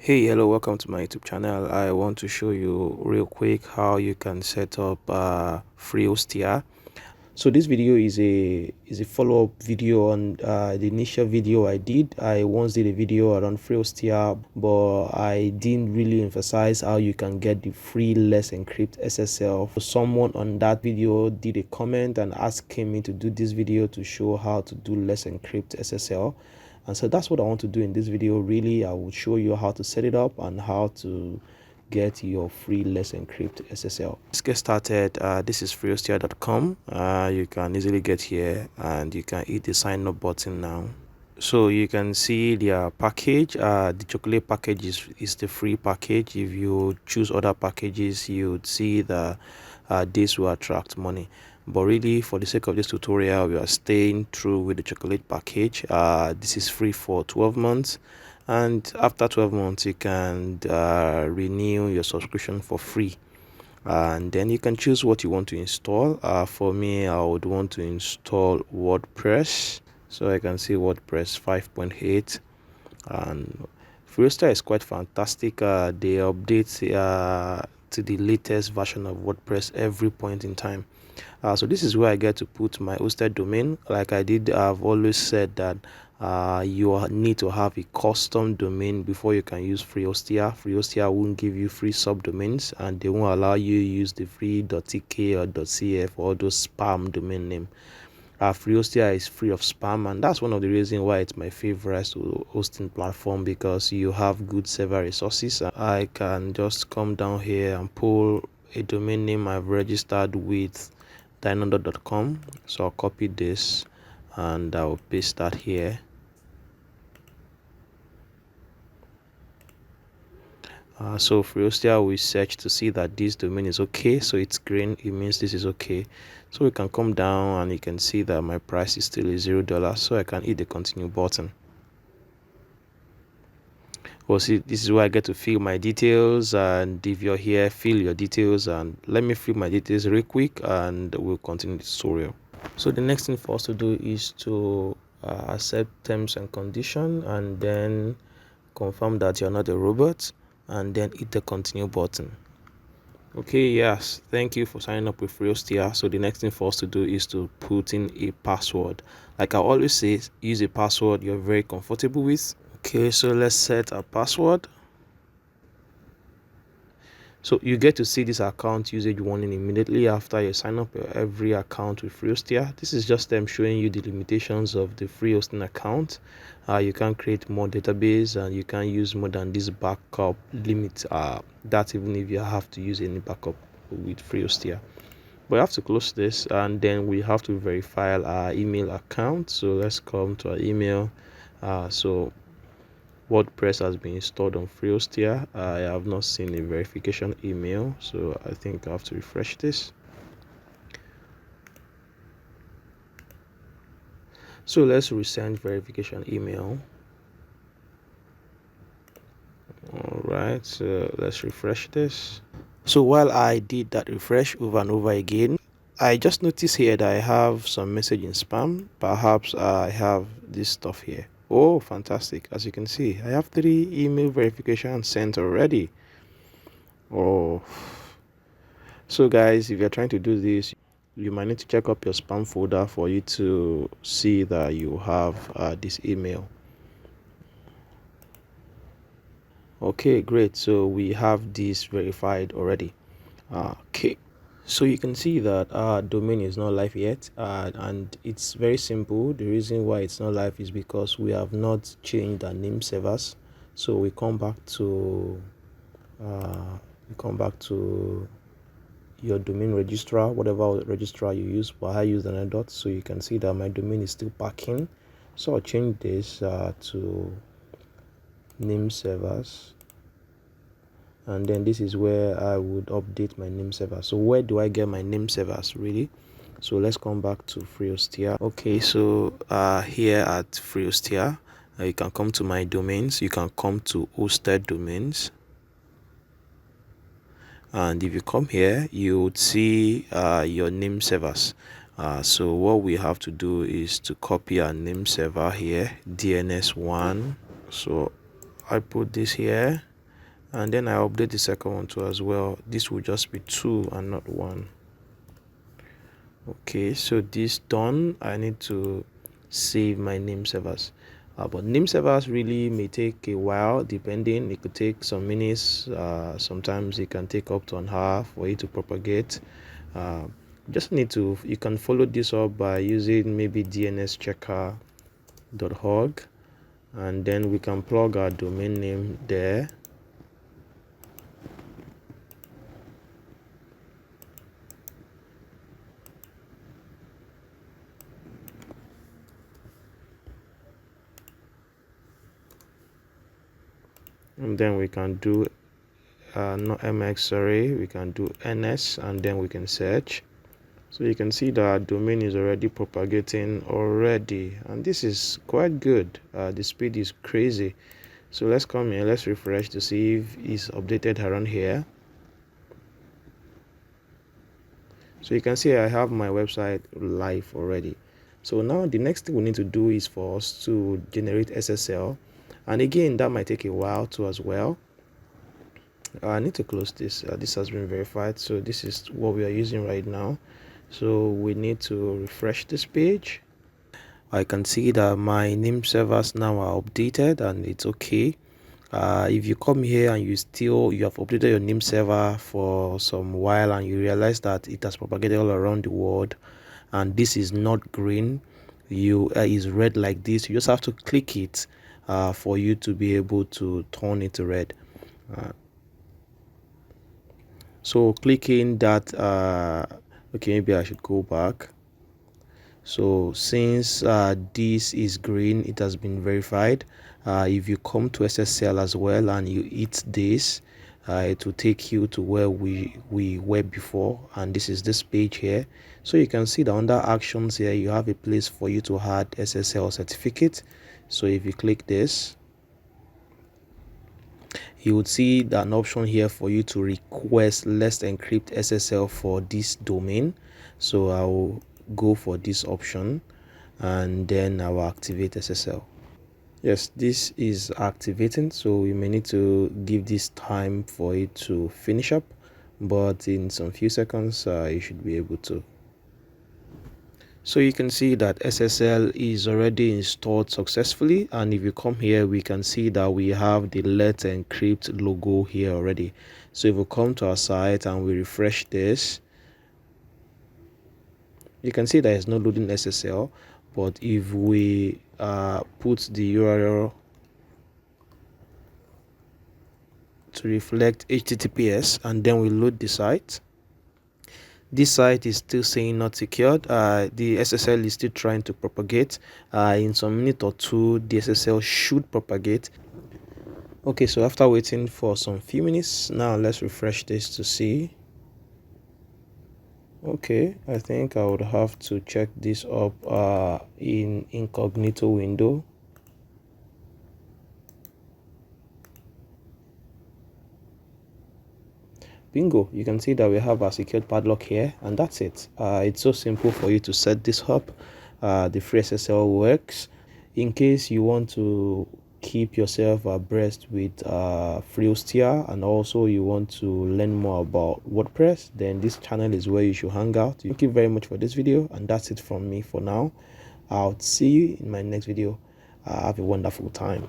Hey, hello, welcome to my YouTube channel. I want to show you real quick how you can set up Freehostia. So this video is a follow-up video on the initial video I did. I once did a video around Freehostia, but I didn't really emphasize how you can get the free Let's Encrypt SSL. Someone on that video did a comment and asked me to do this video to show how to do Let's Encrypt SSL. And so that's what I want to do in this video. Really, I will show you how to set it up and how to get your free Let's Encrypt SSL. Let's get started. This is freehostia.com. You can easily get here and you can hit the sign up button now. So you can see their package. The chocolate package is the free package. If you choose other packages, you would see that this will attract money. But really, for the sake of this tutorial, we are staying true with the chocolate package. This is free for 12 months, and after 12 months you can renew your subscription for free, and then you can choose what you want to install. For me, I would want to install WordPress, so I can see WordPress 5.8. and Freehostia is quite fantastic. They update to the latest version of WordPress every point in time. So this is where I get to put my hosted domain. Like I did, I've always said that you need to have a custom domain before you can use Freehostia. Freehostia won't give you free subdomains, and they won't allow you to use the free.tk or .cf or all those spam domain name. Freehostia is free of spam, and that's one of the reasons why it's my favorite hosting platform, because you have good server resources. I can just come down here and pull a domain name I've registered with dynodot.com. So I'll copy this and I'll paste that here. So Freehostia will search to see that this domain is okay, so it's green, it means this is okay. So we can come down and you can see that my price is still $0, so I can hit the continue button. Well, see, this is where I get to fill my details, and if you're here, fill your details, and let me fill my details real quick and we'll continue the tutorial. So the next thing for us to do is to accept terms and condition, and then confirm that you're not a robot, and then hit the continue button. Okay, yes, thank you for signing up with Freehostia. So the next thing for us to do is to put in a password. Like I always say, use a password you're very comfortable with. Okay, so let's set a password. So you get to see this account usage warning immediately after you sign up every account with Freehostia. This is just them showing you the limitations of the free hosting account. You can create more database, and you can use more than this backup limit. That even if you have to use any backup with Freehostia. But you have to close this, and then we have to verify our email account. So let's come to our email. So WordPress has been installed on Freehostia. I have not seen a verification email, so I think I have to refresh this. So let's resend verification email. All right, so let's refresh this. So while I did that refresh over and over again, I just noticed here that I have some message in spam. Perhaps I have this stuff here. Oh, fantastic. As you can see, I have 3 email verifications sent already. Oh, so guys, if you're trying to do this, you might need to check up your spam folder for you to see that you have this email. Okay, great. So we have this verified already. Okay, so you can see that our domain is not live yet, and it's very simple. The reason why it's not live is because we have not changed our name servers. So we come back to your domain registrar, whatever registrar you use, but I use Dynodot, so you can see that my domain is still packing. So I'll change this to name servers, and then this is where I would update my name server. So where do I get my name servers really? So let's come back to Freehostia. Okay, so here at Freehostia, you can come to my domains, you can come to hosted domains, and if you come here you would see your name servers. So what we have to do is to copy our name server here, DNS1. So I put this here, and then I update the second one too as well. This will just be 2 and not 1. Okay, so this done. I need to save my name servers, but name servers really may take a while, depending. It could take some minutes, sometimes it can take up to an hour for it to propagate. Just need to, you can follow this up by using maybe dnschecker.org, and then we can plug our domain name there. And then we can do not mx, sorry, we can do ns, and then we can search. So you can see that our domain is already propagating already, and this is quite good. The speed is crazy. So let's come here, let's refresh to see if it's updated around here. So you can see I have my website live already. So now the next thing we need to do is for us to generate SSL, and again that might take a while too as well. I need to close this. This has been verified, so this is what we are using right now. So we need to refresh this page. I can see that my name servers now are updated and it's okay. If you come here and you have updated your name server for some while and you realize that it has propagated all around the world and this is not green, is red like this, you just have to click it for you to be able to turn it to red. So clicking that, okay, maybe I should go back. So since this is green, it has been verified. If you come to SSL as well and you hit this, it will take you to where we were before, and this is this page here. So you can see that under actions here you have a place for you to add SSL certificate. So if you click this, you would see that an option here for you to request let's encrypt SSL for this domain. So I will go for this option and then I will activate SSL. Yes, this is activating, so we may need to give this time for it to finish up, but in some few seconds you should be able to. So you can see that SSL is already installed successfully, and if you come here we can see that we have the Let's Encrypt logo here already. So if we come to our site and we refresh this, you can see that it's not loading SSL, but if we put the URL to reflect HTTPS and then we load the site, this site is still saying not secured. The SSL is still trying to propagate. In some minute or two the SSL should propagate. Okay, so after waiting for some few minutes, now let's refresh this to see. Okay, I think I would have to check this up in incognito window. Bingo, you can see that we have our secured padlock here, and that's it. It's so simple for you to set this up. The free SSL works. In case you want to keep yourself abreast with Freehostia, and also you want to learn more about WordPress, then this channel is where you should hang out. Thank you very much for this video, and that's it from me for now. I'll see you in my next video. Have a wonderful time.